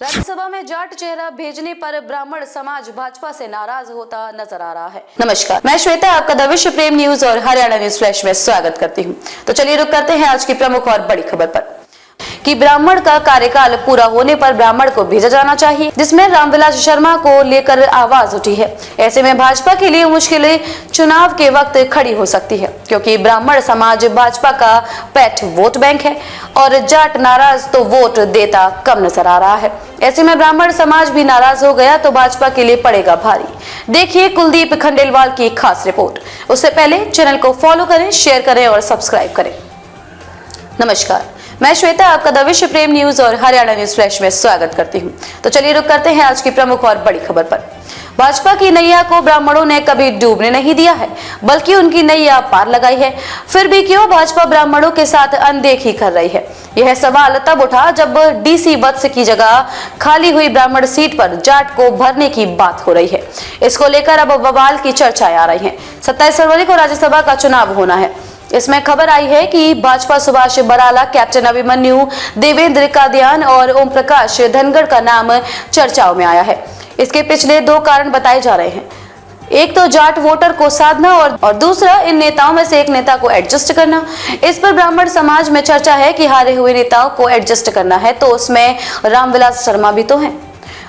राज्यसभा में जाट चेहरा भेजने पर ब्राह्मण समाज भाजपा से नाराज होता नजर आ रहा है। नमस्कार, मैं श्वेता आपका द विश्व प्रेम न्यूज और हरियाणा न्यूज फ्लैश में स्वागत करती हूं। तो चलिए रुक करते हैं आज की प्रमुख और बड़ी खबर पर कि ब्राह्मण का कार्यकाल पूरा होने पर ब्राह्मण को भेजा जाना चाहिए, जिसमें रामविलास शर्मा को लेकर आवाज उठी है। ऐसे में भाजपा के लिए मुश्किलें चुनाव के वक्त खड़ी हो सकती है, क्योंकि ब्राह्मण समाज भाजपा का पैठ वोट बैंक है और जाट नाराज तो वोट देता कम नजर आ रहा है। ऐसे में ब्राह्मण समाज भी नाराज हो गया तो भाजपा के लिए पड़ेगा भारी। देखिए कुलदीप खंडेलवाल की खास रिपोर्ट। उससे पहले चैनल को फॉलो करें, शेयर करें और सब्सक्राइब करें। नमस्कार, मैं श्वेता आपका द विश्व प्रेम न्यूज और हरियाणा न्यूज फ्लैश में स्वागत करती हूं। तो चलिए रुक करते हैं आज की प्रमुख और बड़ी खबर पर। भाजपा की नैया को ब्राह्मणों ने कभी डूबने नहीं दिया है, बल्कि उनकी नैया पार लगाई है। फिर भी क्यों भाजपा ब्राह्मणों के साथ अनदेखी कर रही है? यह सवाल तब उठा जब डीसी वत्स की जगह खाली हुई ब्राह्मण सीट पर जाट को भरने की बात हो रही है। इसको लेकर अब बवाल की चर्चाएं आ रही है। 27 फरवरी को राज्यसभा का चुनाव होना है। इसमें खबर आई है कि भाजपा सुभाष बराला, कैप्टन अभिमन्यु, देवेंद्र कादियान और ओम प्रकाश धनगढ़ का नाम चर्चाओं में आया है। इसके पिछले दो कारण बताए जा रहे हैं। एक तो जाट वोटर को साधना और दूसरा इन नेताओं में से एक नेता को एडजस्ट करना। इस पर ब्राह्मण समाज में चर्चा है कि हारे हुए नेताओं को एडजस्ट करना है तो उसमें रामविलास शर्मा भी तो हैं,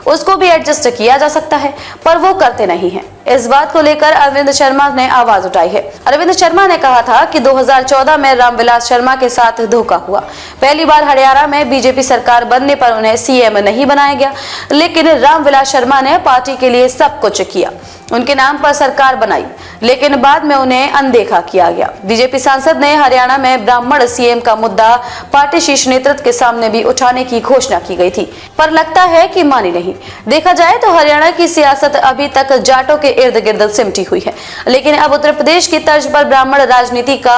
उसको भी एडजस्ट किया जा सकता है, पर वो करते नहीं हैं। इस बात को लेकर अरविंद शर्मा ने आवाज उठाई है। अरविंद शर्मा ने कहा था कि 2014 में रामविलास शर्मा के साथ धोखा हुआ। पहली बार हरियाणा में बीजेपी सरकार बनने पर उन्हें सीएम नहीं बनाया गया, लेकिन रामविलास शर्मा ने पार्टी के लिए सब कुछ किया, उनके नाम पर सरकार बनाई, लेकिन बाद में उन्हें अनदेखा किया गया। बीजेपी सांसद ने हरियाणा में ब्राह्मण सीएम का मुद्दा पार्टी शीर्ष नेतृत्व के सामने भी उठाने की घोषणा की गई थी, पर लगता है कि मानी नहीं। देखा जाए तो हरियाणा की सियासत अभी तक जाटों के इर्द गिर्द सिमटी हुई है, लेकिन अब उत्तर प्रदेश की तर्ज पर ब्राह्मण राजनीति का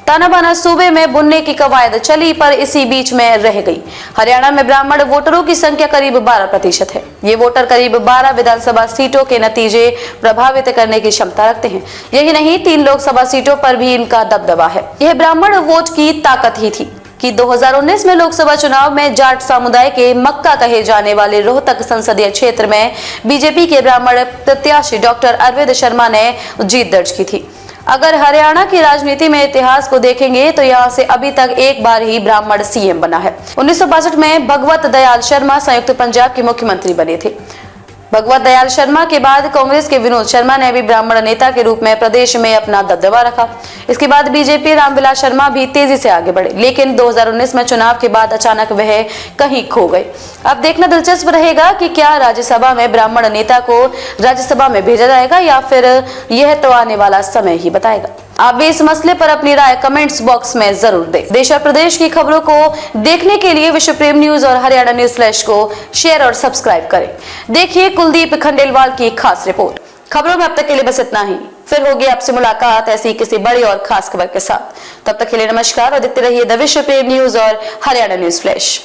ताना बाना सूबे में बुनने की कवायद चली, पर इसी बीच में रह गई। हरियाणा में ब्राह्मण वोटरों की संख्या करीब 12% है। ये वोटर करीब 12 विधानसभा सीटों के नतीजे प्रभावित करने की क्षमता रखते हैं। यही नहीं, 3 लोकसभा सीटों पर भी इनका दबदबा है। यह ब्राह्मण वोट की ताकत ही थी कि 2019 में लोकसभा चुनाव में जाट समुदाय के मक्का कहे जाने वाले रोहतक संसदीय क्षेत्र में बीजेपी के ब्राह्मण प्रत्याशी डॉक्टर अरविंद शर्मा ने जीत दर्ज की थी। अगर हरियाणा की राजनीति में इतिहास को देखेंगे तो यहाँ से अभी तक एक बार ही ब्राह्मण सीएम बना है। 1962 में भगवत दयाल शर्मा संयुक्त पंजाब के मुख्यमंत्री बने थे। भगवत दयाल शर्मा के बाद कांग्रेस के विनोद शर्मा ने भी ब्राह्मण नेता के रूप में प्रदेश में अपना दबदबा रखा। इसके बाद बीजेपी रामविलास शर्मा भी तेजी से आगे बढ़े, लेकिन 2019 में चुनाव के बाद अचानक वह कहीं खो गए। अब देखना दिलचस्प रहेगा कि क्या राज्यसभा में ब्राह्मण नेता को राज्यसभा में भेजा जाएगा या फिर यह तो आने वाला समय ही बताएगा। आप भी इस मसले पर अपनी राय कमेंट्स बॉक्स में जरूर दें। देश और प्रदेश की खबरों को देखने के लिए विश्व प्रेम न्यूज और हरियाणा न्यूज फ्लैश को शेयर और सब्सक्राइब करें। देखिए कुलदीप खंडेलवाल की खास रिपोर्ट। खबरों में अब तक के लिए बस इतना ही। फिर होगी आपसे मुलाकात ऐसी किसी बड़ी और खास खबर के साथ। तब तक के लिए नमस्कार और देखते रहिए द विश्व प्रेम न्यूज और हरियाणा न्यूज फ्लैश।